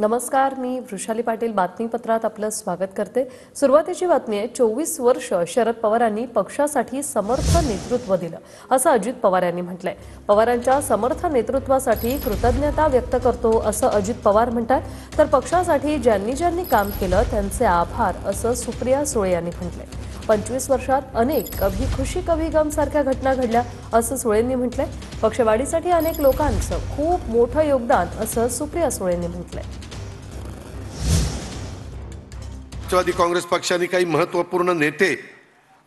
नमस्कार, मी वृषाली पाटील बातमीपत्रात आपलं स्वागत करते। सुरुवातीची बातमी आहे। 24 वर्ष शरद पवारांनी पक्षासाठी समर्थ नेतृत्व दिलं असं अजित पवार यांनी म्हटलंय। पवारांच्या समर्थ नेतृत्वासाठी कृतज्ञता व्यक्त करतो असं अजित पवार म्हणतात। तर पक्षासाठी ज्यांनी काम केलं त्यांचे आभार असं सुप्रिया सुळे यांनी म्हटलंय। 25 वर्षात अनेक कभी खुशी कभी गम सारख्या घटना घडल्या असं सुळेंनी म्हटलंय। पक्षवाढीसाठी अनेक लोकांचं खूप मोठं योगदान असं सुप्रिया सुळेंनी म्हटलंय। राष्ट्रवादी काँग्रेस पक्षाने काही महत्त्वपूर्ण नेते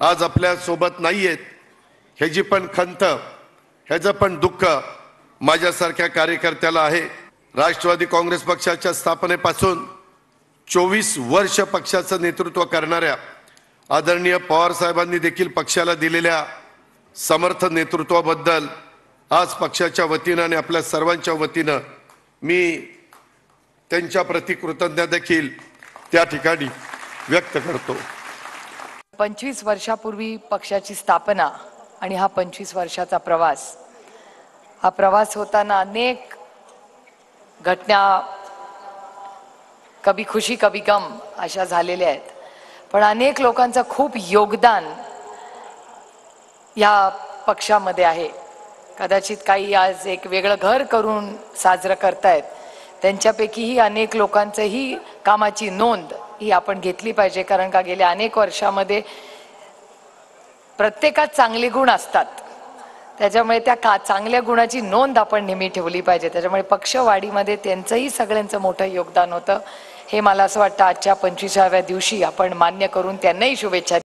आज आपल्या सोबत नाहीयेत, ह्याची पण खंत, ह्याचं पण दुःख माझ्यासारख्या कार्यकर्त्याला आहे। राष्ट्रवादी काँग्रेस पक्षाच्या स्थापनेपासून 24 वर्ष पक्षाचं नेतृत्व करणाऱ्या आदरणीय पवार साहेबांनी देखील पक्षाला दिलेल्या समर्थ नेतृत्वाबद्दल आज पक्षाच्या वतीनं आणि आपल्या सर्वांच्या वतीनं मी त्यांच्या प्रति कृतज्ञता देखील त्या ठिकाणी व्यक्त करतो। 25 वर्षापूर्वी पक्षाची स्थापना आणि हा 25 वर्षाचा प्रवास होताना अनेक घटना कभी खुशी कभी गम अशा झालेल्या आहेत, पण अनेक लोकांचं खूप योगदान या पक्षामध्ये आहे। कदाचित काही आज एक वेगळं घर करून साजरं करतायत, त्यांच्यापैकीही अनेक लोकांचंही कामाची नोंद ही आपण घेतली पाहिजे, कारण का गेल्या अनेक वर्षामध्ये प्रत्येकात चांगले गुण असतात, त्याच्यामुळे त्या चांगल्या गुणाची नोंद आपण नेहमी ठेवली पाहिजे। त्याच्यामुळे पक्षवाढीमध्ये त्यांचंही सगळ्यांचं मोठं योगदान होतं, हे मला असं वाटतं आजच्या 25व्या दिवशी आपण मान्य करून त्यांनाही शुभेच्छा